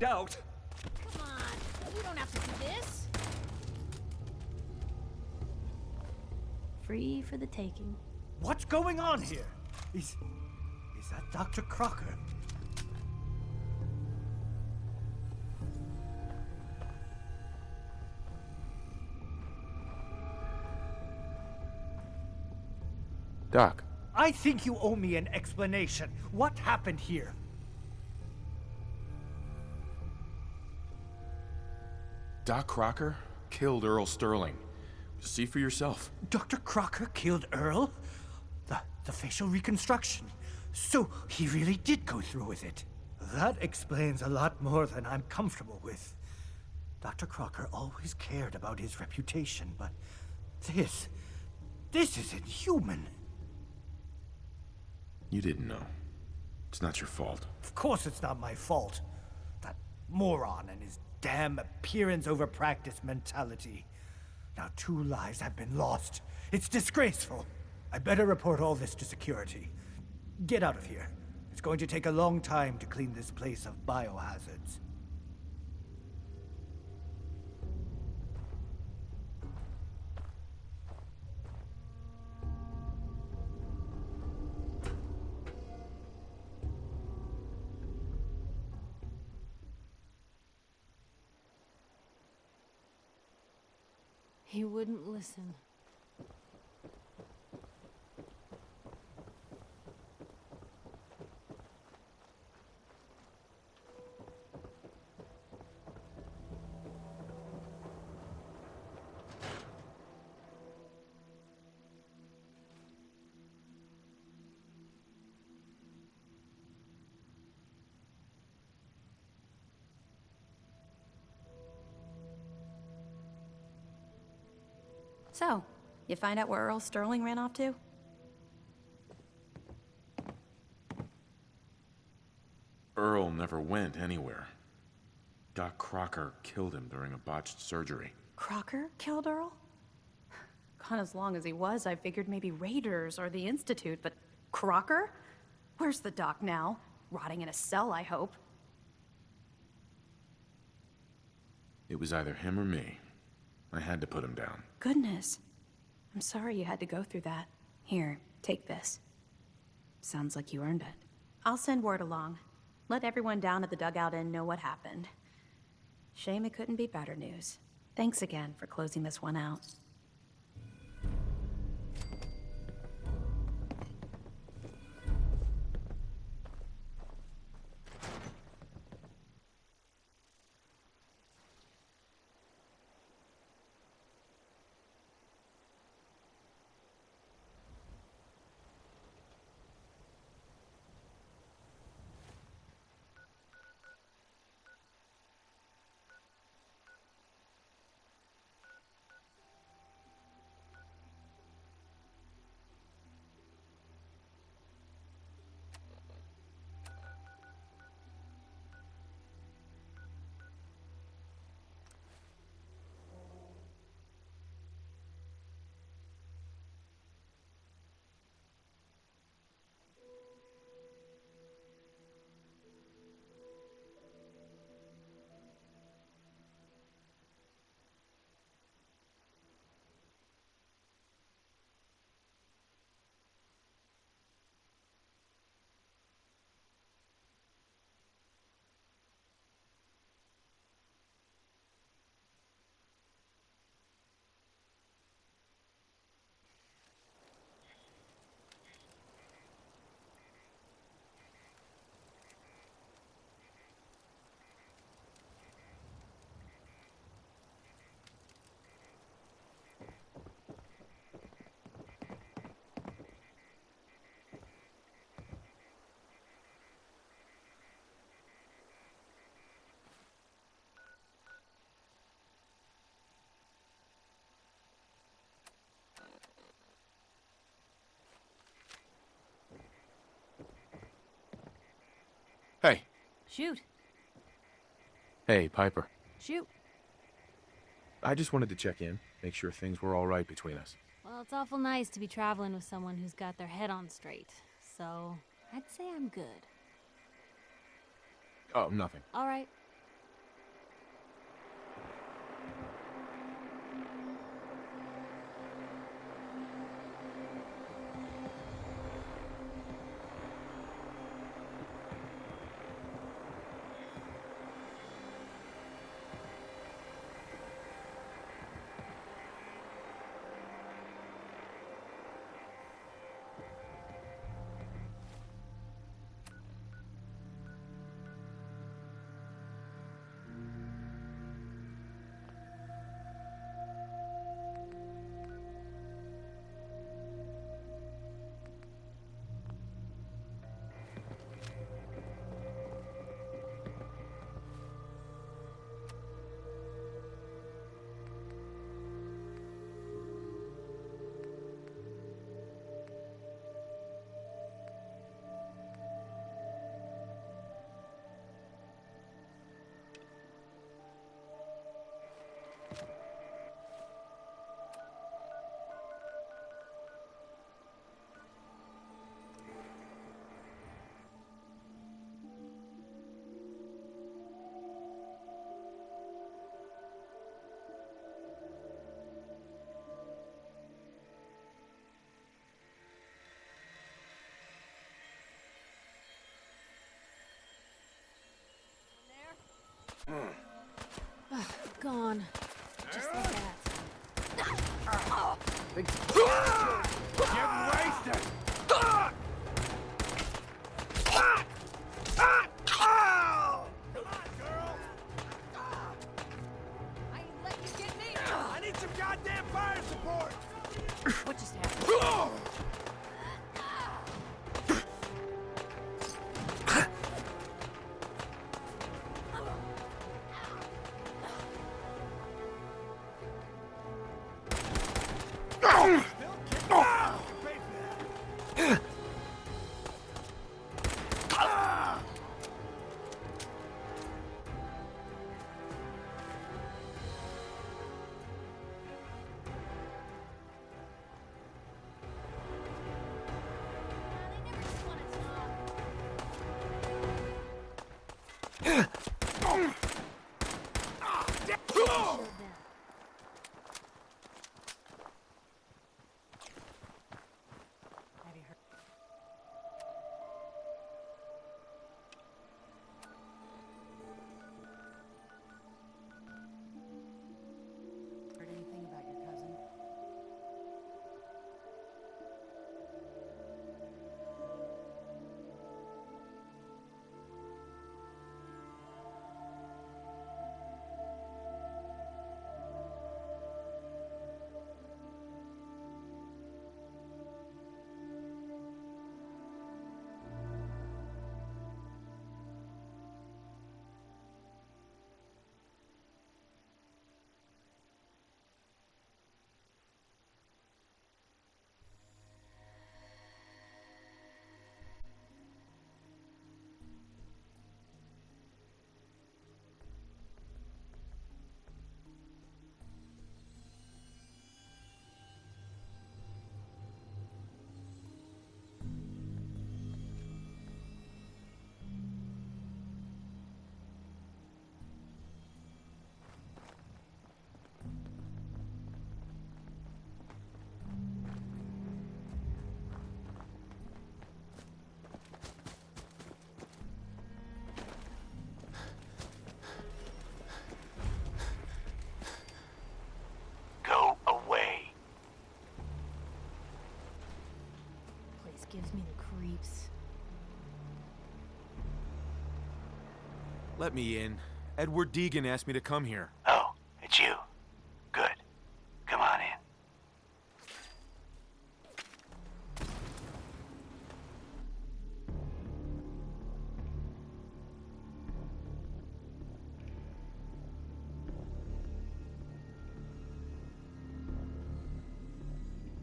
out. Come on, you don't have to do this. Free for the taking. What's going on here? Is that Dr. Crocker? Doc. I think you owe me an explanation. What happened here? Doc Crocker killed Earl Sterling. See for yourself. Dr. Crocker killed Earl? The facial reconstruction. So he really did go through with it. That explains a lot more than I'm comfortable with. Dr. Crocker always cared about his reputation, but this is inhuman. You didn't know. It's not your fault. Of course it's not my fault. That moron and his damn appearance over practice mentality. Now 2 lives have been lost. It's disgraceful. I better report all this to security. Get out of here. It's going to take a long time to clean this place of biohazards. He wouldn't listen. So, you find out where Earl Sterling ran off to? Earl never went anywhere. Doc Crocker killed him during a botched surgery. Crocker killed Earl? Gone as long as he was, I figured maybe Raiders or the Institute, but Crocker? Where's the doc now? Rotting in a cell, I hope. It was either him or me. I had to put him down. Goodness. I'm sorry you had to go through that. Here, take this. Sounds like you earned it. I'll send word along. Let everyone down at the Dugout Inn know what happened. Shame it couldn't be better news. Thanks again for closing this one out. Hey. Shoot. Hey, Piper. Shoot. I just wanted to check in, make sure things were all right between us. Well, it's awful nice to be traveling with someone who's got their head on straight. So, I'd say I'm good. Oh, nothing. All right. Gone. Just like that. Get wasted! Come on, girl! I ain't letting you get me! I need some goddamn fire support! What just happened? They never just want to talk. Shield them. Have you heard? Heard anything about your cousin? Go away. Place gives me the creeps. Let me in. Edward Deegan asked me to come here. Oh, it's you. Good. Come on in.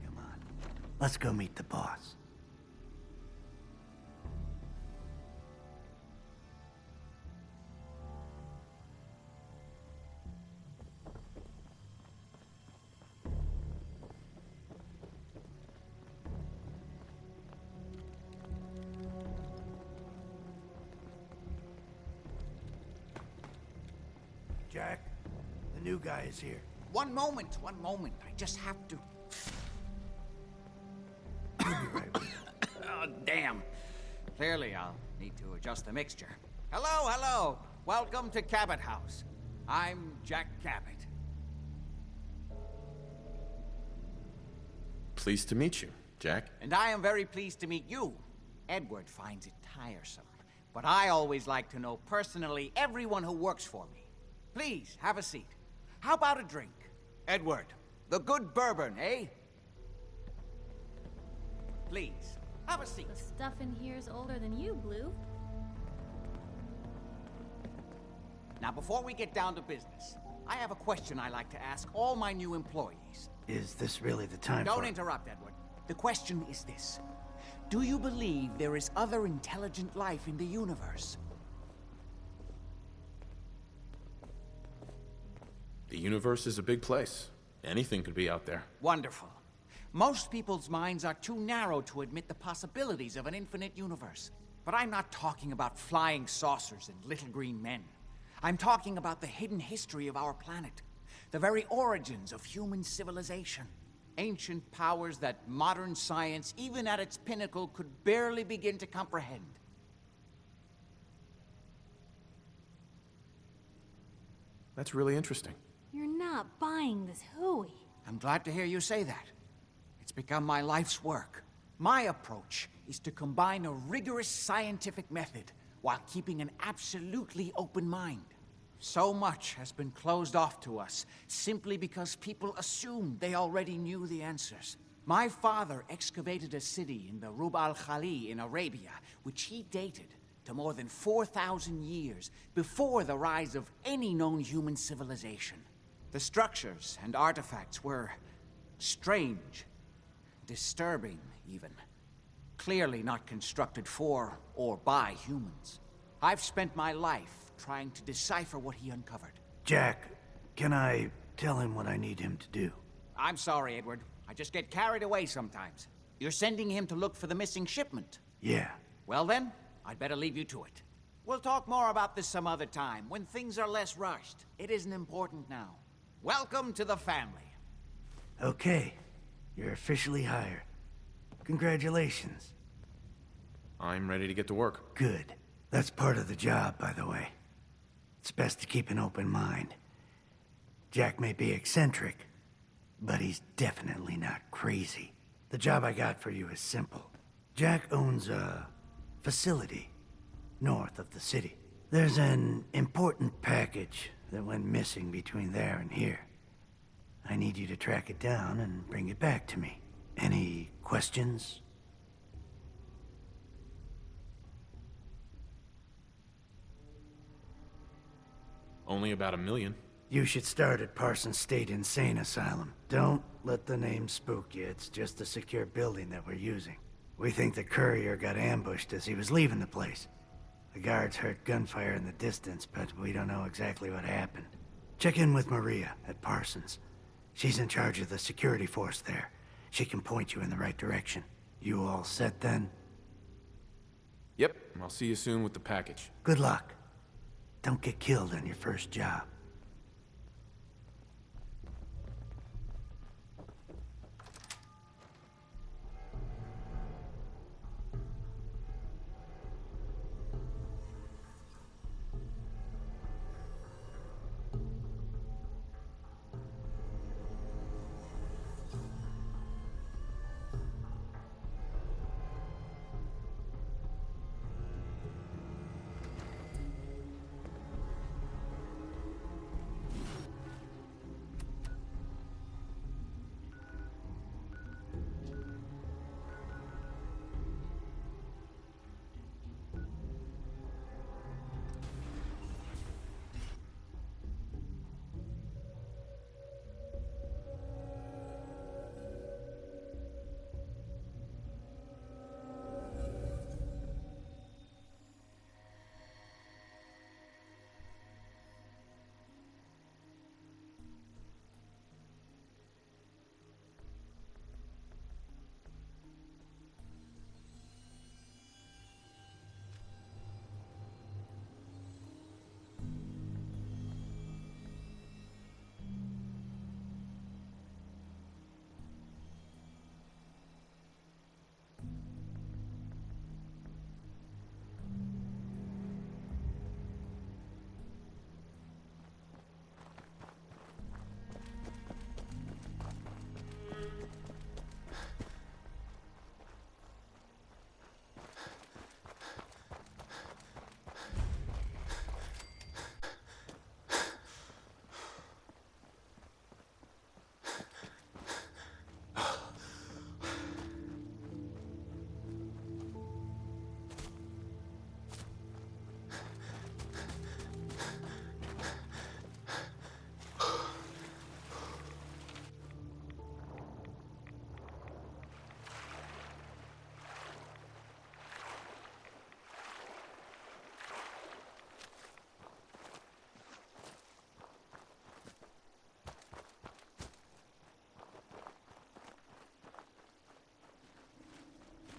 Come on. Let's go meet the boss. Jack, the new guy is here. One moment. I just have to. Oh, damn. Clearly, I'll need to adjust the mixture. Hello. Welcome to Cabot House. I'm Jack Cabot. Pleased to meet you, Jack. And I am very pleased to meet you. Edward finds it tiresome, but I always like to know personally everyone who works for me. Please, have a seat. How about a drink? Edward, the good bourbon, eh? Please, have a seat. The stuff in here's older than you, Blue. Now, before we get down to business, I have a question I like to ask all my new employees. Is this really the time Don't interrupt, Edward. The question is this. Do you believe there is other intelligent life in the universe? The universe is a big place. Anything could be out there. Wonderful. Most people's minds are too narrow to admit the possibilities of an infinite universe. But I'm not talking about flying saucers and little green men. I'm talking about the hidden history of our planet. The very origins of human civilization. Ancient powers that modern science, even at its pinnacle, could barely begin to comprehend. That's really interesting. You're not buying this hooey. I'm glad to hear you say that. It's become my life's work. My approach is to combine a rigorous scientific method while keeping an absolutely open mind. So much has been closed off to us simply because people assumed they already knew the answers. My father excavated a city in the Rub al-Khali in Arabia, which he dated to more than 4,000 years before the rise of any known human civilization. The structures and artifacts were strange, disturbing even. Clearly not constructed for or by humans. I've spent my life trying to decipher what he uncovered. Jack, can I tell him what I need him to do? I'm sorry, Edward. I just get carried away sometimes. You're sending him to look for the missing shipment? Yeah. Well then, I'd better leave you to it. We'll talk more about this some other time, when things are less rushed. It isn't important now. Welcome to the family. Okay. You're officially hired. Congratulations. I'm ready to get to work. Good. That's part of the job, by the way. It's best to keep an open mind. Jack may be eccentric, but he's definitely not crazy. The job I got for you is simple. Jack owns a facility north of the city. There's an important package that went missing between there and here. I need you to track it down and bring it back to me. Any questions? Only about 1 million. You should start at Parsons State Insane Asylum. Don't let the name spook you. It's just a secure building that we're using. We think the courier got ambushed as he was leaving the place. The guards heard gunfire in the distance, but we don't know exactly what happened. Check in with Maria at Parsons. She's in charge of the security force there. She can point you in the right direction. You all set then? Yep, I'll see you soon with the package. Good luck. Don't get killed on your first job.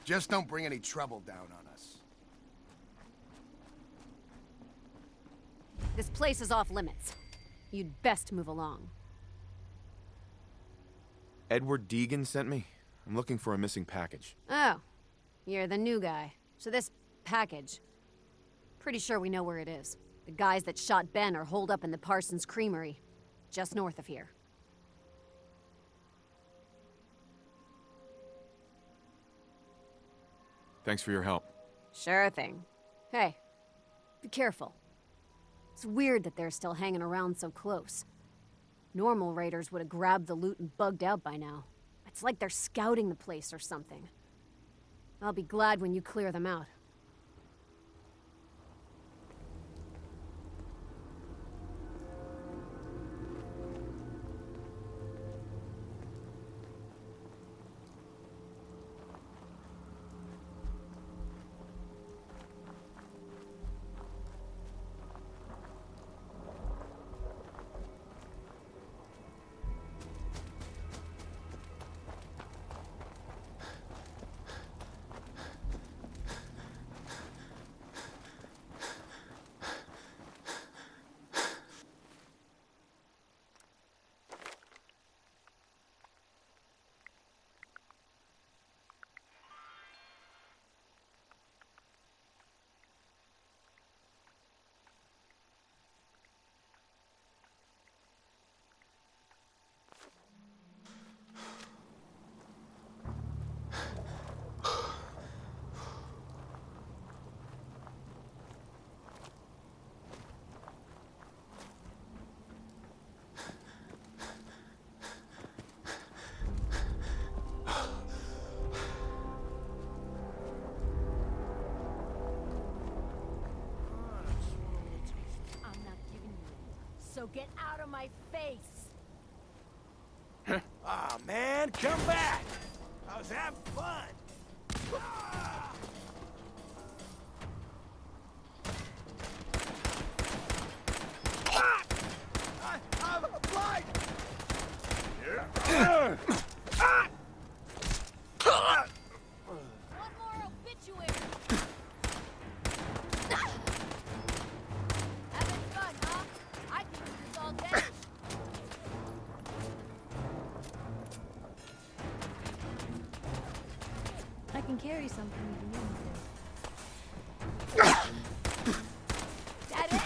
Just don't bring any trouble down on us. This place is off limits. You'd best move along. Edward Deegan sent me. I'm looking for a missing package. Oh, you're the new guy. So this package, pretty sure we know where it is. The The guys that shot Ben are holed up in the Parsons Creamery, just north of here. Thanks for your help. Sure thing. Hey, be careful. It's weird that they're still hanging around so close. Normal raiders would have grabbed the loot and bugged out by now. It's like they're scouting the place or something. I'll be glad when you clear them out. So get out of my face! Aw, man, come back! I was having fun! Ah! Ah! I'm blind! Ah! One more obituary! Having fun, huh? I think this is all dead. I can carry something if you need me That it? to.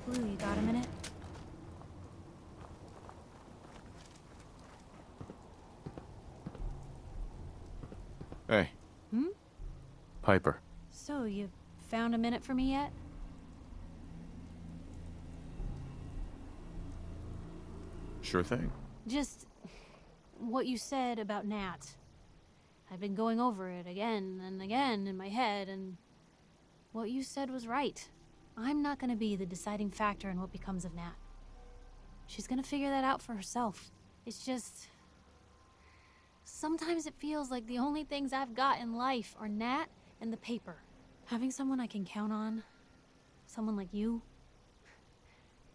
Blue, you got a minute? Hey. Hmm? Piper. So, you found a minute for me yet? Sure thing. Just what you said about Nat. I've been going over it again and again in my head, and what you said was right. I'm not gonna be the deciding factor in what becomes of Nat. She's gonna figure that out for herself. It's just... sometimes it feels like the only things I've got in life are Nat and the paper. Having someone I can count on, someone like you,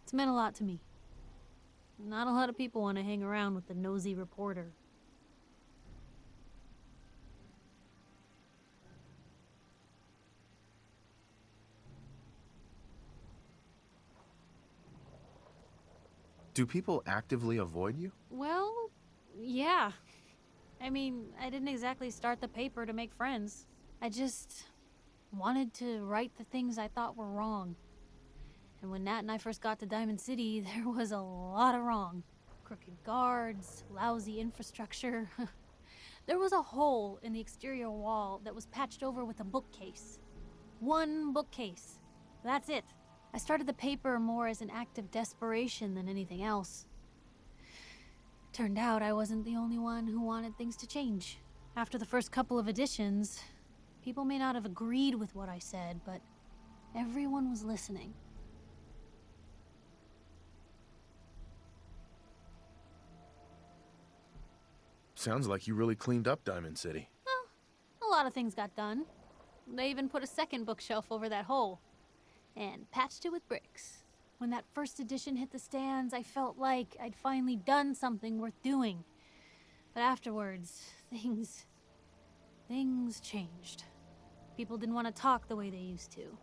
it's meant a lot to me. Not a lot of people want to hang around with the nosy reporter. Do people actively avoid you? Well, yeah. I mean, I didn't exactly start the paper to make friends. I just wanted to right the things I thought were wrong. And when Nat and I first got to Diamond City, there was a lot of wrong. Crooked guards, lousy infrastructure. There was a hole in the exterior wall that was patched over with a bookcase. One bookcase. That's it. I started the paper more as an act of desperation than anything else. Turned out I wasn't the only one who wanted things to change. After the first couple of editions, people may not have agreed with what I said, but everyone was listening. Sounds like you really cleaned up Diamond City. Well, a lot of things got done. They even put a second bookshelf over that hole. And patched it with bricks. When that first edition hit the stands, I felt like I'd finally done something worth doing. But afterwards, Things changed. People didn't want to talk the way they used to.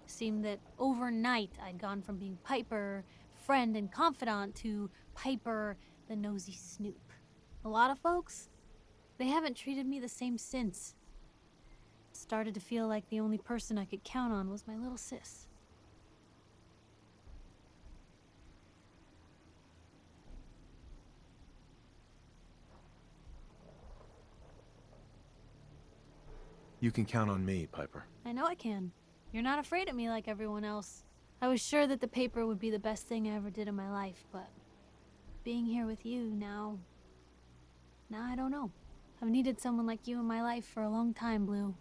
Seemed that overnight I'd gone from being Piper, friend and confidant, to Piper, the nosy snoop. A lot of folks, they haven't treated me the same since. It started to feel like the only person I could count on was my little sis. You can count on me, Piper. I know I can. You're not afraid of me like everyone else. I was sure that the paper would be the best thing I ever did in my life, but being here with you now I don't know. I've needed someone like you in my life for a long time, Blue.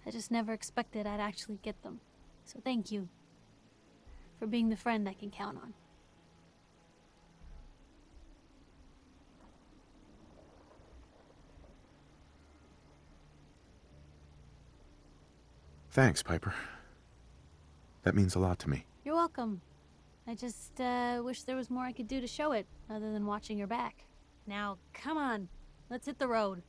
I just never expected I'd actually get them. So thank you for being the friend I can count on. Thanks, Piper. That means a lot to me. You're welcome. I just wish there was more I could do to show it, other than watching your back. Now, come on. Let's hit the road.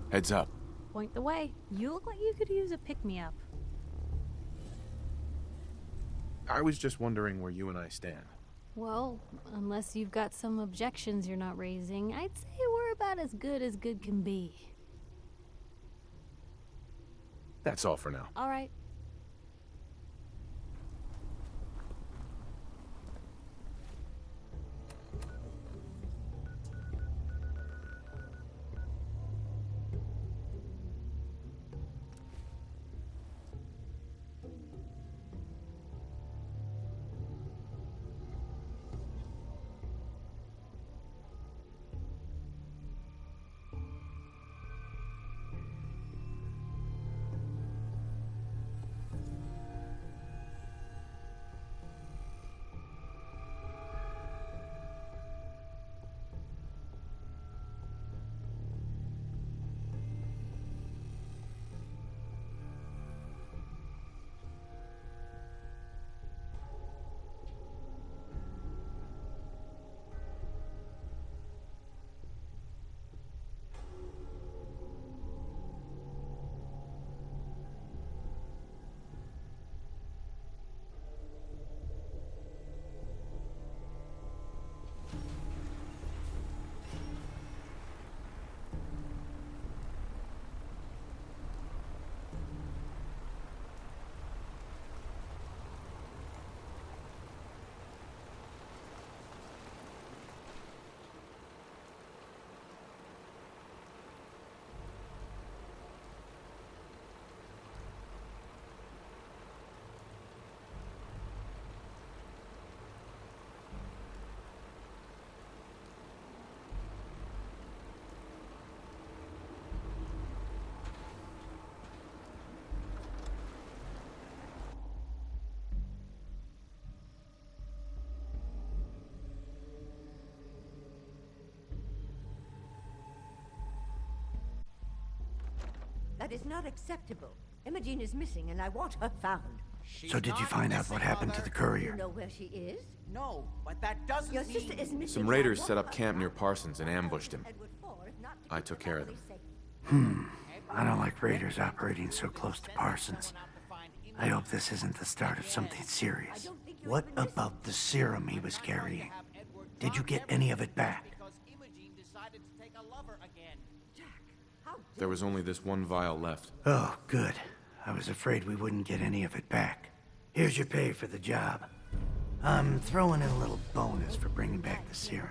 Heads up. Point the way. You look like you could use a pick-me-up. I was just wondering where you and I stand. Well, unless you've got some objections you're not raising, I'd say we're about as good can be. That's all for now. All right. That is not acceptable. Imogene is missing, and I want her found. So did you find out what happened to the You courier? know where she is? No, but that doesn't Your mean... sister is missing. Some and I raiders want set up her camp near found. Parsons and ambushed him. Edward Ford, not to I keep took the care of them. family safe. I don't like raiders operating so close to Parsons. I hope this isn't the start of something serious. What about the serum he was carrying? Did you get any of it back? Because Imogene decided to take a lover again. There was only this one vial left. Oh, good. I was afraid we wouldn't get any of it back. Here's your pay for the job. I'm throwing in a little bonus for bringing back the serum.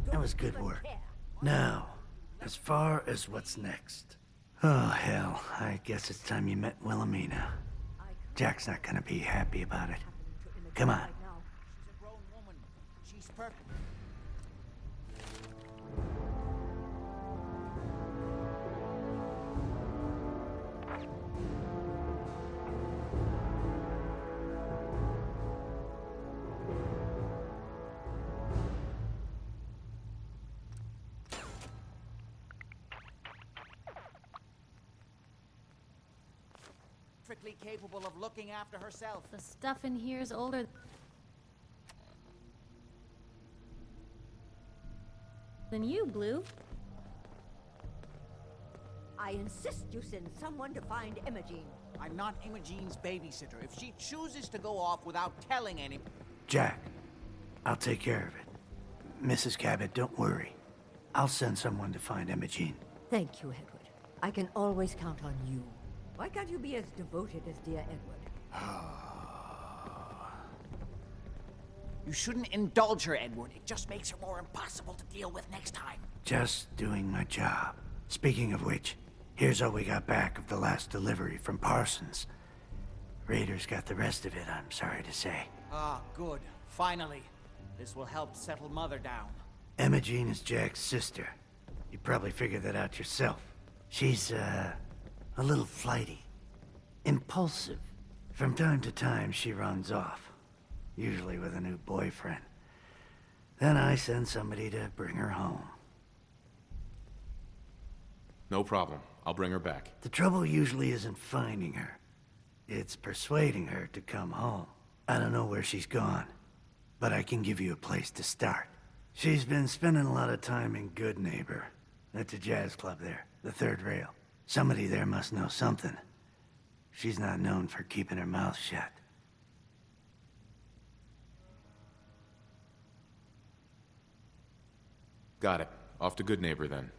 That was good work. Now, as far as what's next. Oh, hell. I guess it's time you met Wilhelmina. Jack's not gonna be happy about it. Come on. She's a grown woman. She's perfect. Perfectly capable of looking after herself. The stuff in here is older than you, Blue. I insist you send someone to find Imogene. I'm not Imogene's babysitter. If she chooses to go off without telling any... Jack, I'll take care of it. Mrs. Cabot, don't worry. I'll send someone to find Imogene. Thank you, Edward. I can always count on you. Why can't you be as devoted as dear Edward? You shouldn't indulge her, Edward. It just makes her more impossible to deal with next time. Just doing my job. Speaking of which, here's all we got back of the last delivery from Parsons. Raiders got the rest of it, I'm sorry to say. Ah, good. Finally. This will help settle Mother down. Imogene is Jack's sister. You probably figured that out yourself. She's, a little flighty. Impulsive. From time to time, she runs off. Usually with a new boyfriend. Then I send somebody to bring her home. No problem. I'll bring her back. The trouble usually isn't finding her. It's persuading her to come home. I don't know where she's gone, but I can give you a place to start. She's been spending a lot of time in Good Neighbor. That's a jazz club there, the third rail. Somebody there must know something. She's not known for keeping her mouth shut. Got it. Off to Good Neighbor, then.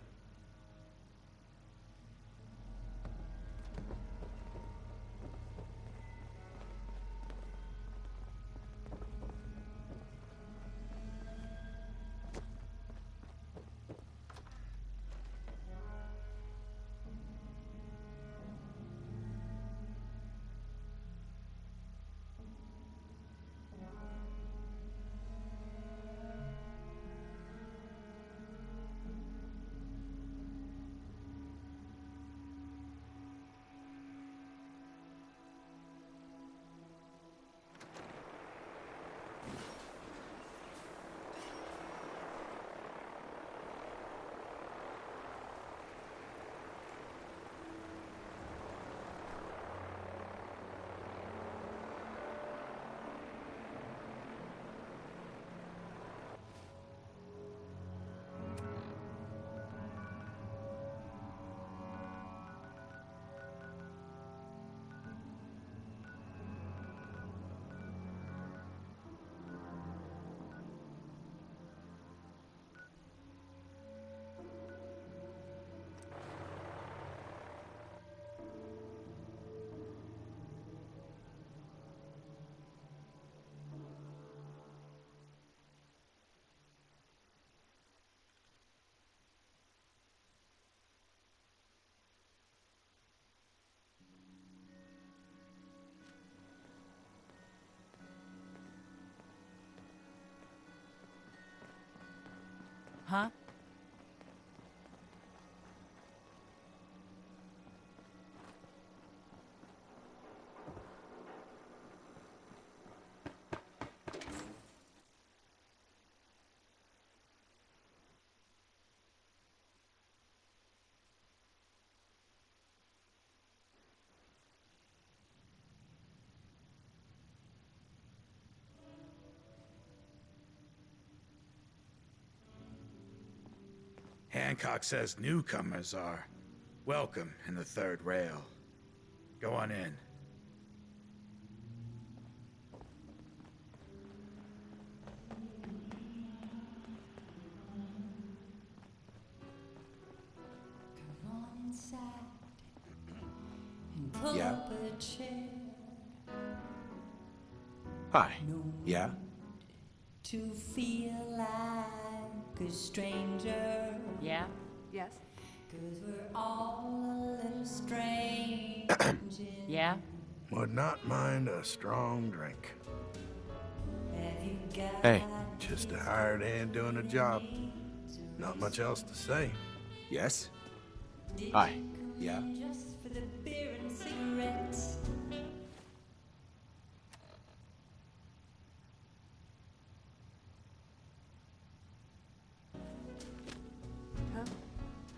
Huh? Hancock says newcomers are welcome in the third rail. Go on in. Yeah. Hi. Yeah. To feel like a stranger. Yeah? Yes? 'Cause we're all a little strange. Yeah? Would not mind a strong drink. Have you got Hey. Just a hired hand doing a job. Not much else to say. Yes? Hi. Yeah. just for the beer and cigarettes?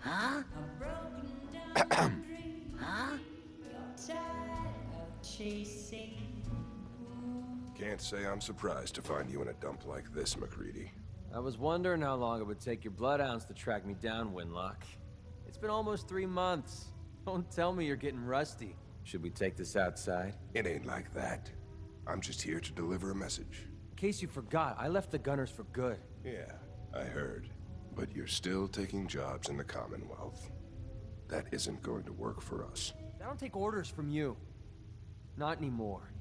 Huh? Huh? Chasing. Can't say I'm surprised to find you in a dump like this, MacReady. I was wondering how long it would take your bloodhounds to track me down, Winlock. It's been almost 3 months. Don't tell me you're getting rusty. Should we take this outside? It ain't like that. I'm just here to deliver a message. In case you forgot, I left the Gunners for good. Yeah, I heard. But you're still taking jobs in the Commonwealth. That isn't going to work for us. I don't take orders from you. Not anymore.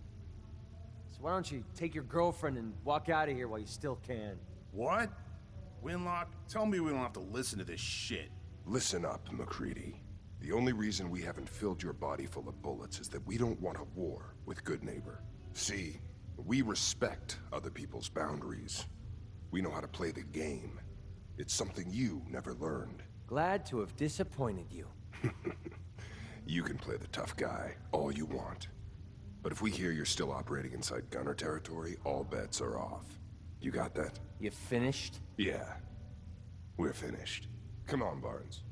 So why don't you take your girlfriend and walk out of here while you still can? What? Winlock, tell me we don't have to listen to this shit. Listen up, MacReady. The only reason we haven't filled your body full of bullets is that we don't want a war with Good Neighbor. See, we respect other people's boundaries. We know how to play the game. It's something you never learned. Glad to have disappointed you. You can play the tough guy all you want. But if we hear you're still operating inside Gunner territory, all bets are off. You got that? You finished? Yeah. We're finished. Come on, Barnes.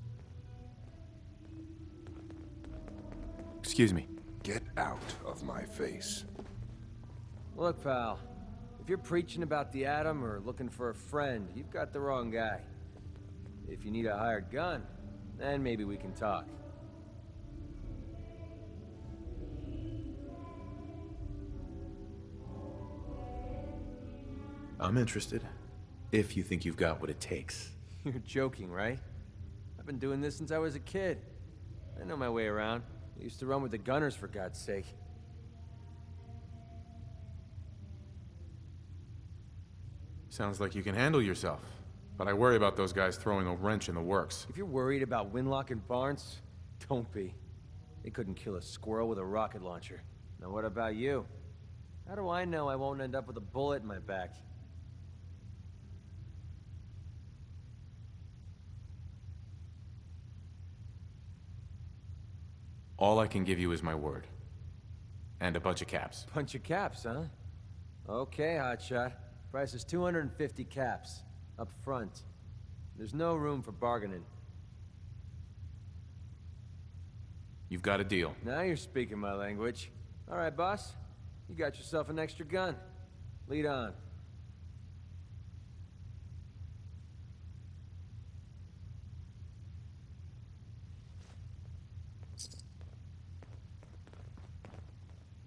Excuse me. Get out of my face. Look, pal. If you're preaching about the Atom or looking for a friend, you've got the wrong guy. If you need a hired gun, then maybe we can talk. I'm interested. If you think you've got what it takes. You're joking, right? I've been doing this since I was a kid. I know my way around. I used to run with the Gunners, for God's sake. Sounds like you can handle yourself. But I worry about those guys throwing a wrench in the works. If you're worried about Winlock and Barnes, don't be. They couldn't kill a squirrel with a rocket launcher. Now what about you? How do I know I won't end up with a bullet in my back? All I can give you is my word. And a bunch of caps. Bunch of caps, huh? Okay, hotshot. Price is 250 caps. Up front. There's no room for bargaining. You've got a deal. Now you're speaking my language. All right, boss. You got yourself an extra gun. Lead on.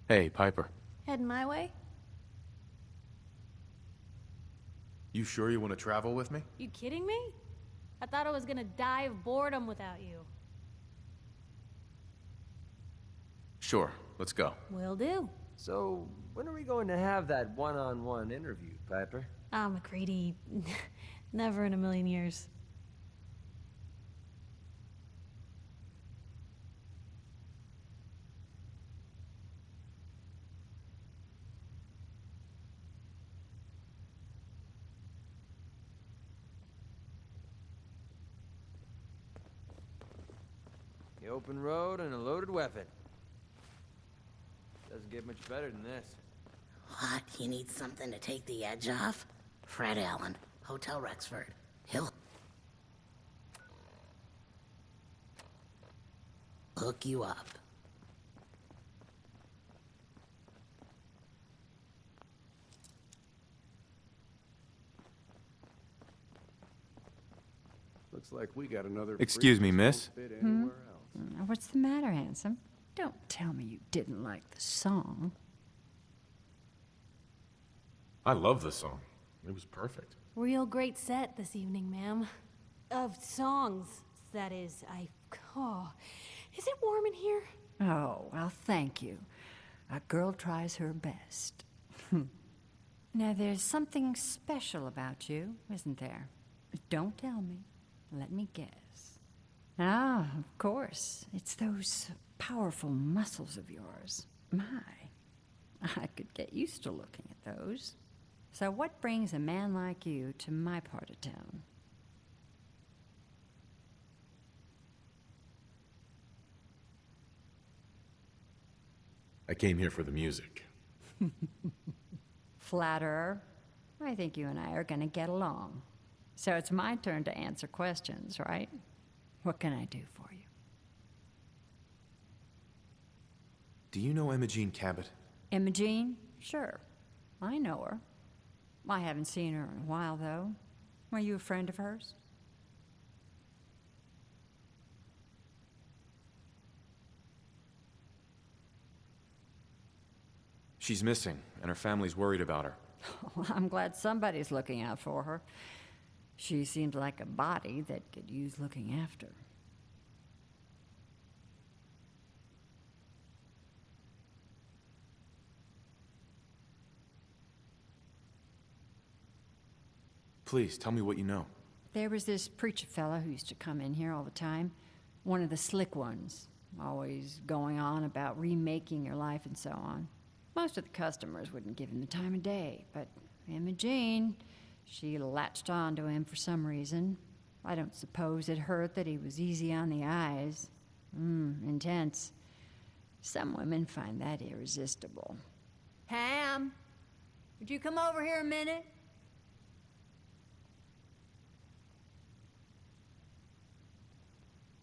Hey, Piper. Heading my way? You sure you want to travel with me? You kidding me? I thought I was gonna die of boredom without you. Sure, let's go. Will do. So, when are we going to have that one-on-one interview, Piper? Ah, MacReady. Never in a million years. The open road and a loaded weapon. Doesn't get much better than this. What? You need something to take the edge off? Fred Allen, Hotel Rexford. He'll hook you up. Looks Looks like we got another. Excuse me, miss. What's the matter, handsome? Don't tell me you didn't like the song. I love the song. It was perfect. Real great set this evening, ma'am. Of songs, that is. Oh, is it warm in here? Oh, well, thank you. A girl tries her best. Now, there's something special about you, isn't there? Don't tell me. Let me guess. Ah, of course. It's those powerful muscles of yours. My, I could get used to looking at those. So what brings a man like you to my part of town? I came here for the music. Flatterer. I think you and I are gonna get along. So it's my turn to answer questions, right? What can I do for you? Do you know Imogene Cabot? Imogene? Sure. I know her. I haven't seen her in a while, though. Are you a friend of hers? She's missing, and her family's worried about her. Well, I'm glad somebody's looking out for her. She seems like a body that could use looking after. Please, tell me what you know. There was this preacher fella who used to come in here all the time. One of the slick ones. Always going on about remaking your life and so on. Most of the customers wouldn't give him the time of day, but Imogene, she latched on to him for some reason. I don't suppose it hurt that he was easy on the eyes. Intense. Some women find that irresistible. Ham, would you come over here a minute?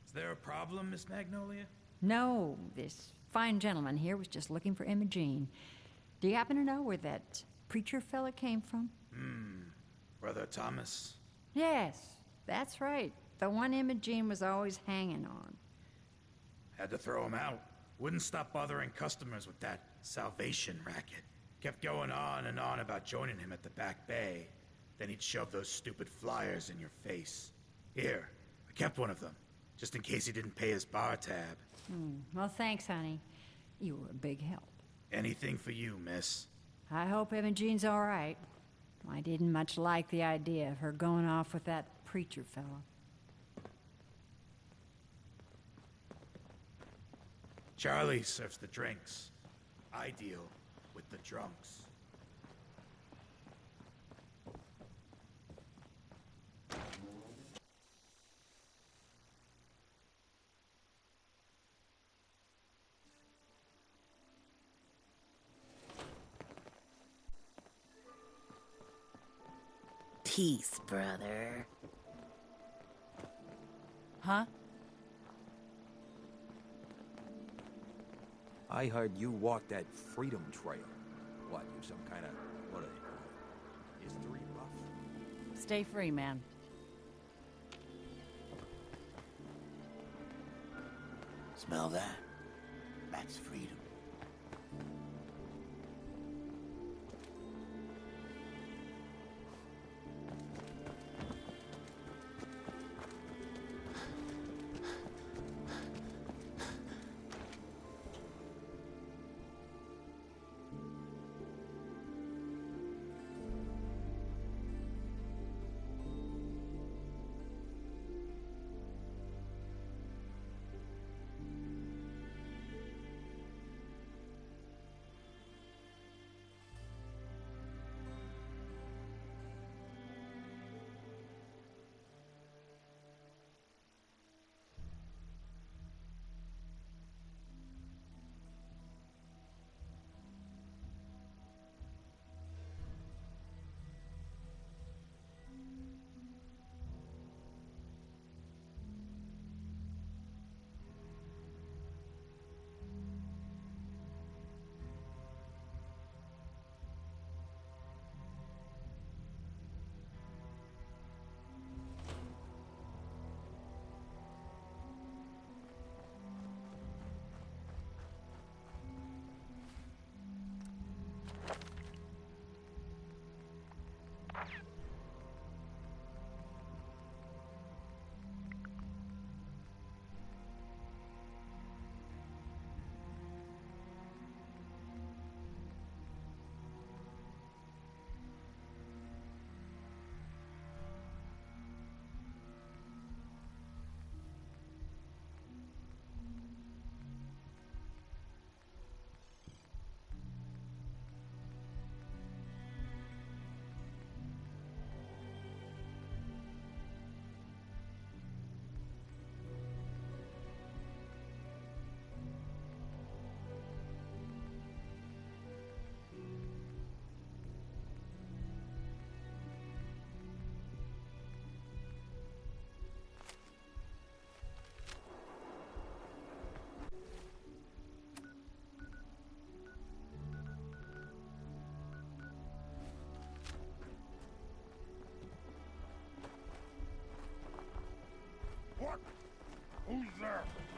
Is there a problem, Miss Magnolia? No, this fine gentleman here was just looking for Imogene. Do you happen to know where that preacher fella came from? Brother Thomas? Yes, that's right. The one Imogene was always hanging on. Had to throw him out. Wouldn't stop bothering customers with that salvation racket. Kept going on and on about joining him at the back bay. Then he'd shove those stupid flyers in your face. Here, I kept one of them, just in case he didn't pay his bar tab. Well, thanks, honey. You were a big help. Anything for you, miss. I hope Imogene's all right. I didn't much like the idea of her going off with that preacher fella. Charlie serves the drinks. I deal with the drunks. Peace, brother. Huh? I heard you walked that Freedom Trail. What, you some kind of, what do they call it? History buff? Stay free, man. Smell that? That's freedom.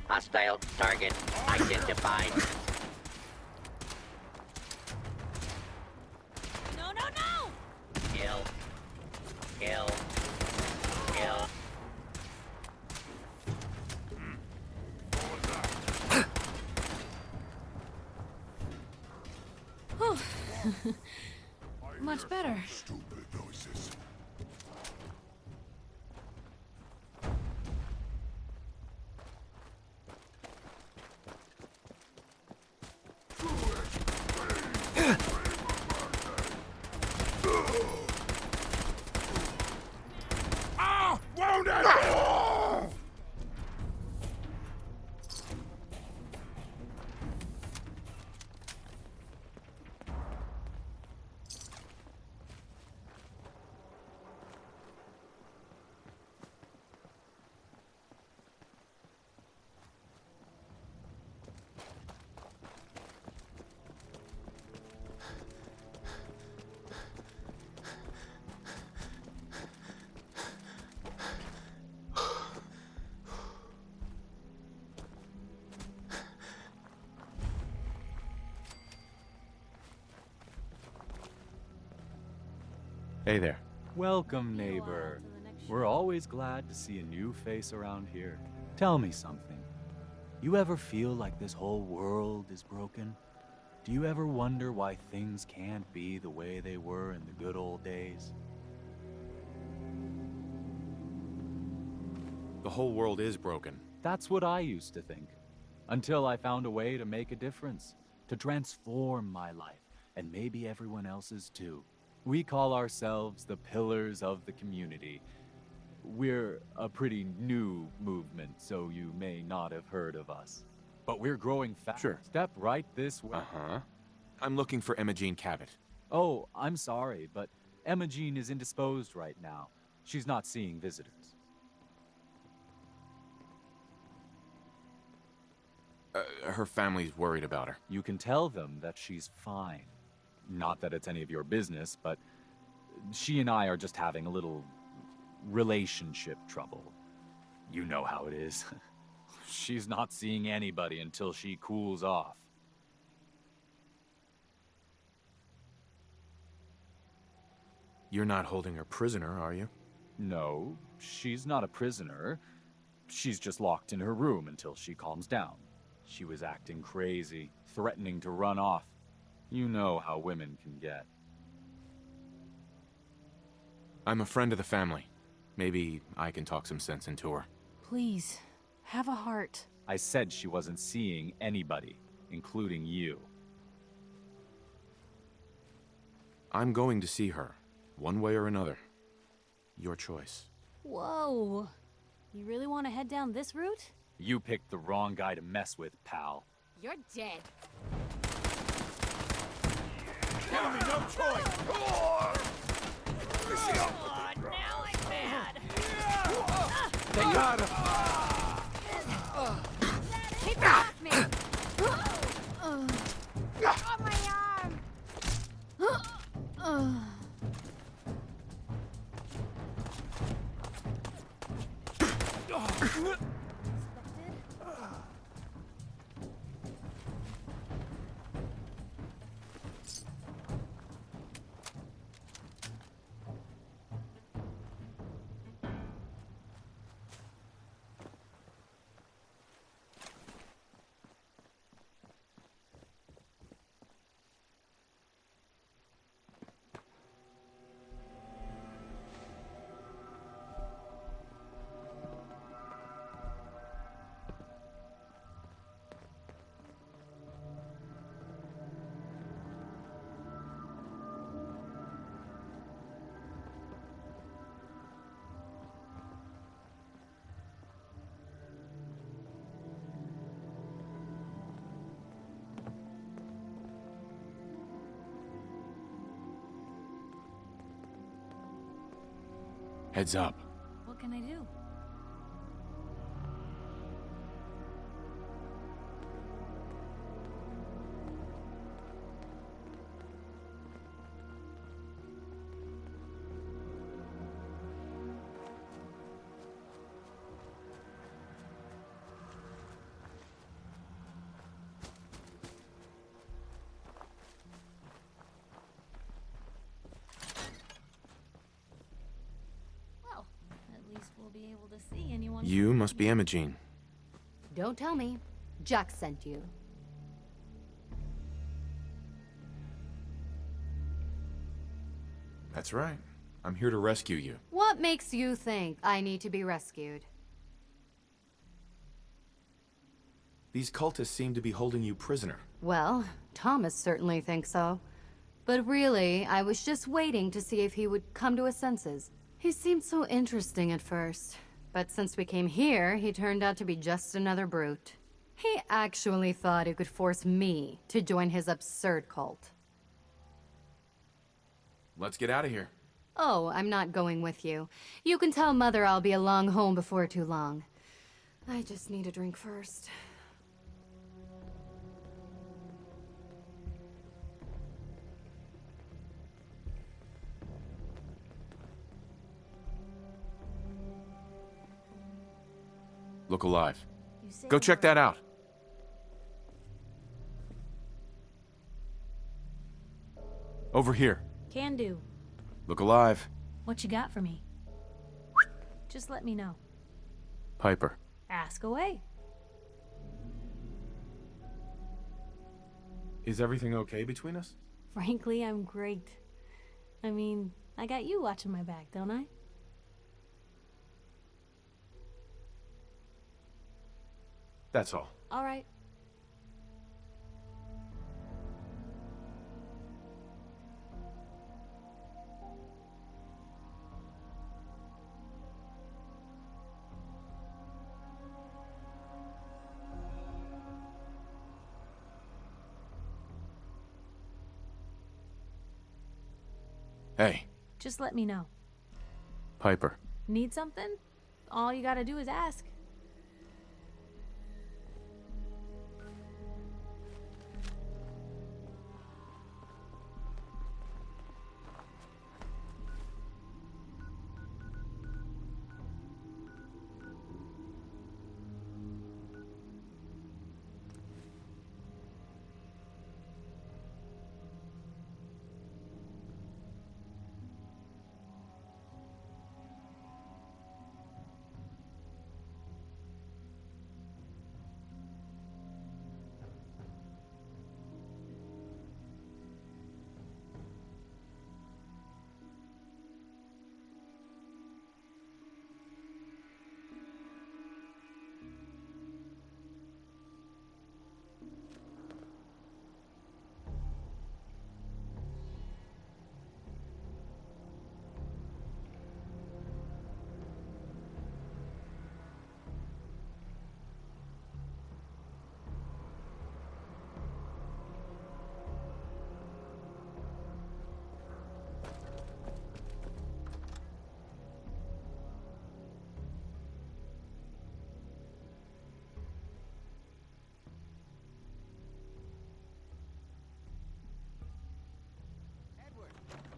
Hostile target identified. No, no, no! Kill. Kill. Kill. Oh. Much better. Stupid noises. Ah! Wounded! Hey there. Welcome, neighbor. We're always glad to see a new face around here. Tell me something. You ever feel like this whole world is broken? Do you ever wonder why things can't be the way they were in the good old days? The whole world is broken. That's what I used to think. Until I found a way to make a difference. To transform my life, and maybe everyone else's too. We call ourselves the Pillars of the Community. We're a pretty new movement, so you may not have heard of us. But we're growing fast. Sure. Step right this way. Uh-huh. I'm looking for Emma Jean Cabot. Oh, I'm sorry, but Emma Jean is indisposed right now. She's not seeing visitors. Her family's worried about her. You can tell them that she's fine. Not that it's any of your business, but she and I are just having a little relationship trouble. You know how it is. She's not seeing anybody until she cools off. You're not holding her prisoner, are you? No, she's not a prisoner. She's just locked in her room until she calms down. She was acting crazy, threatening to run off. You know how women can get. I'm a friend of the family. Maybe I can talk some sense into her. Please, have a heart. I said she wasn't seeing anybody, including you. I'm going to see her, one way or another. Your choice. Whoa. You really want to head down this route? You picked the wrong guy to mess with, pal. You're dead. Give me no choice! Now I'm mad. They got him! Keep her off me! Oh, my arm! Heads up. What can I do? able to see anyone. You must be Imogene. Don't tell me. Jack sent you. That's right. I'm here to rescue you. What makes you think I need to be rescued? These cultists seem to be holding you prisoner. Well, Thomas certainly thinks so. But really, I was just waiting to see if he would come to his senses. He seemed so interesting at first, but since we came here, he turned out to be just another brute. He actually thought he could force me to join his absurd cult. Let's get out of here. Oh, I'm not going with you. You can tell Mother I'll be along home before too long. I just need a drink first. Look alive. Go check that out. Over here. Can do. Look alive. What you got for me? Just let me know. Piper. Ask away. Is everything okay between us? Frankly, I'm great. I mean, I got you watching my back, don't I? That's all. All right. Hey. Just let me know. Piper. Need something? All you gotta do is ask.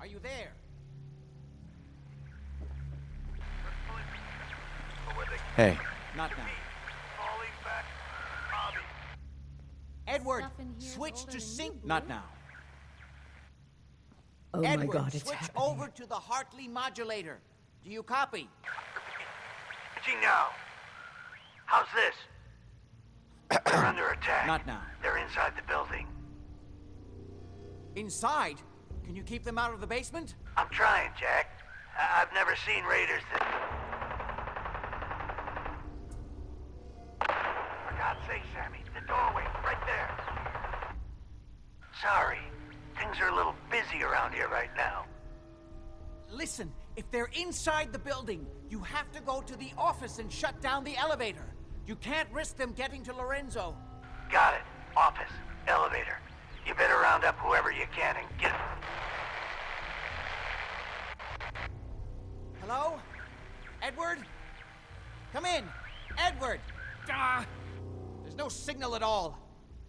Are you there? Hey. Not now. Edward, switch to sync. Not now. Oh Edward, my God, it's switch happening. over to the Hartley modulator. Do you copy? Switching now. How's this? They're under attack. Not now. They're inside the building. Inside? Can you keep them out of the basement? I'm trying, Jack. I've never seen raiders that... For God's sake, Sammy, the doorway, right there. Sorry, things are a little busy around here right now. Listen, if they're inside the building, you have to go to the office and shut down the elevator. You can't risk them getting to Lorenzo. Got it. Office, elevator. You better round up whoever you can and get... Hello? Edward? Come in. Edward! Ah! There's no signal at all.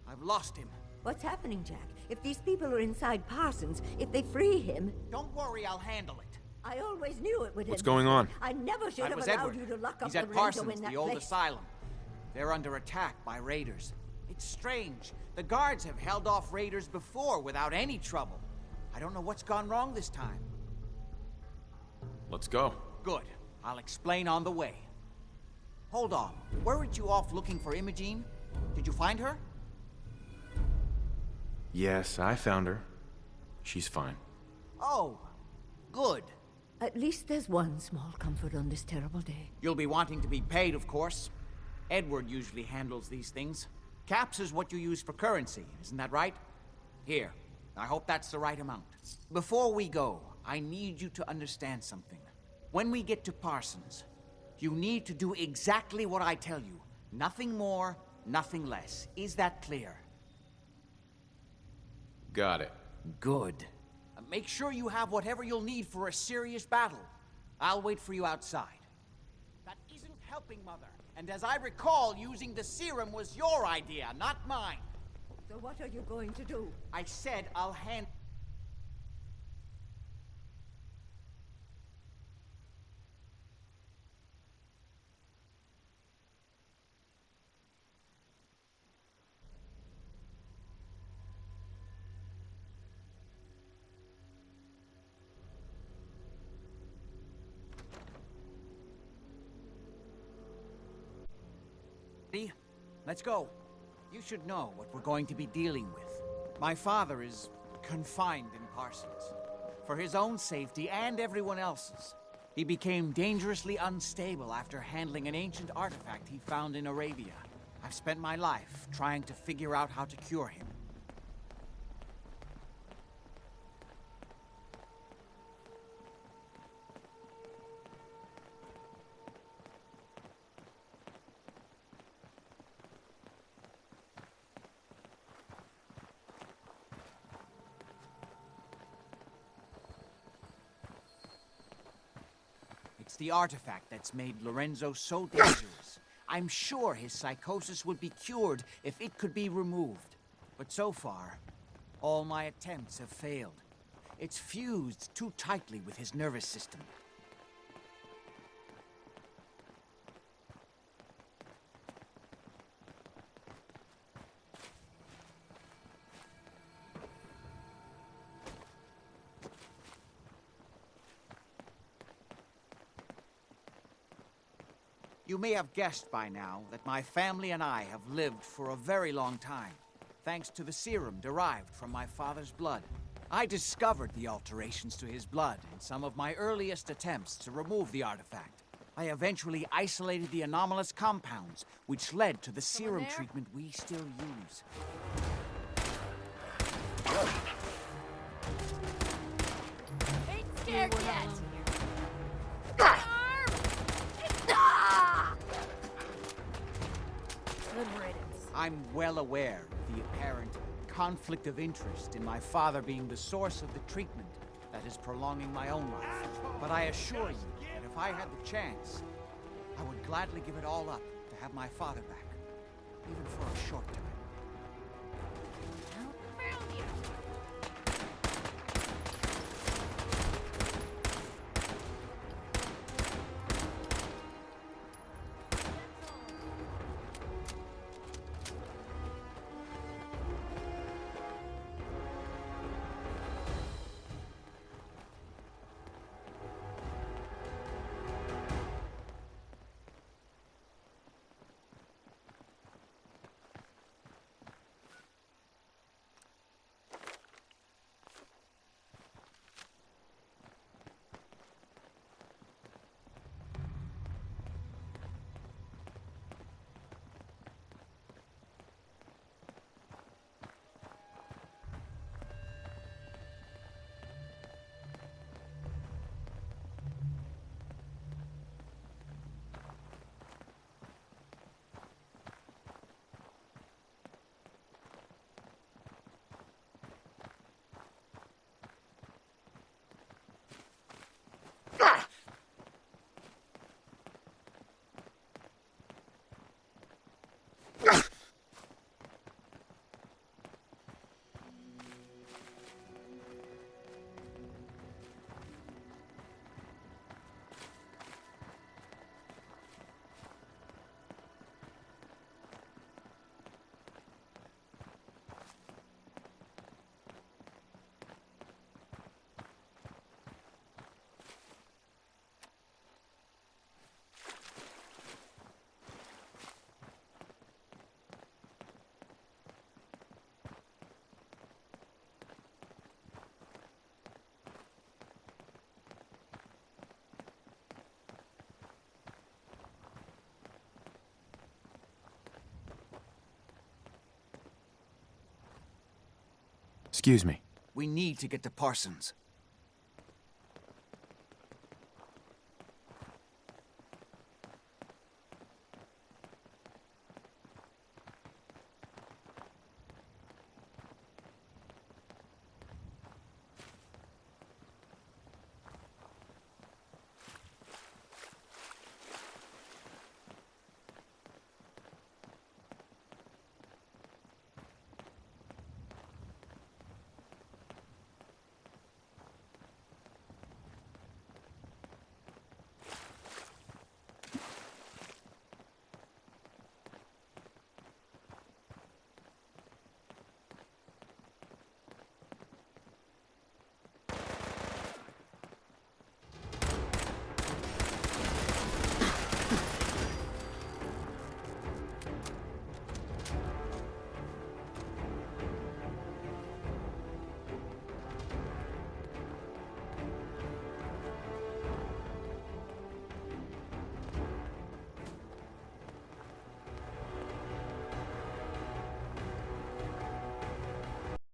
I've lost him. What's happening, Jack? If these people are inside Parsons, if they free him... Don't worry, I'll handle it. I always knew it would What's end going this way. on? I never should That have was allowed Edward. you to lock up He's at Lorenzo Parsons, in that the old place. asylum. They're under attack by raiders. It's strange. The guards have held off raiders before without any trouble. I don't know what's gone wrong this time. Let's go. Good. I'll explain on the way. Hold on. Weren't you off looking for Imogene? Did you find her? Yes, I found her. She's fine. Oh, good. At least there's one small comfort on this terrible day. You'll be wanting to be paid, of course. Edward usually handles these things. Caps is what you use for currency, isn't that right? Here, I hope that's the right amount. Before we go, I need you to understand something. When we get to Parsons, you need to do exactly what I tell you. Nothing more, nothing less. Is that clear? Got it. Good. Make sure you have whatever you'll need for a serious battle. I'll wait for you outside. That isn't helping, Mother. And as I recall, using the serum was your idea, not mine. So what are you going to do? I said I'll hand... Let's go. You should know what we're going to be dealing with. My father is confined in Parsons. For his own safety and everyone else's. He became dangerously unstable after handling an ancient artifact he found in Arabia. I've spent my life trying to figure out how to cure him. It's the artifact that's made Lorenzo so dangerous. I'm sure his psychosis would be cured if it could be removed. But so far, all my attempts have failed. It's fused too tightly with his nervous system. You may have guessed by now that my family and I have lived for a very long time, thanks to the serum derived from my father's blood. I discovered the alterations to his blood in some of my earliest attempts to remove the artifact. I eventually isolated the anomalous compounds, which led to the serum treatment we still use. Ain't scared yet. I'm well aware of the apparent conflict of interest in my father being the source of the treatment that is prolonging my own life. But I assure you that if I had the chance, I would gladly give it all up to have my father back, even for a short time. Excuse me. We need to get to Parsons.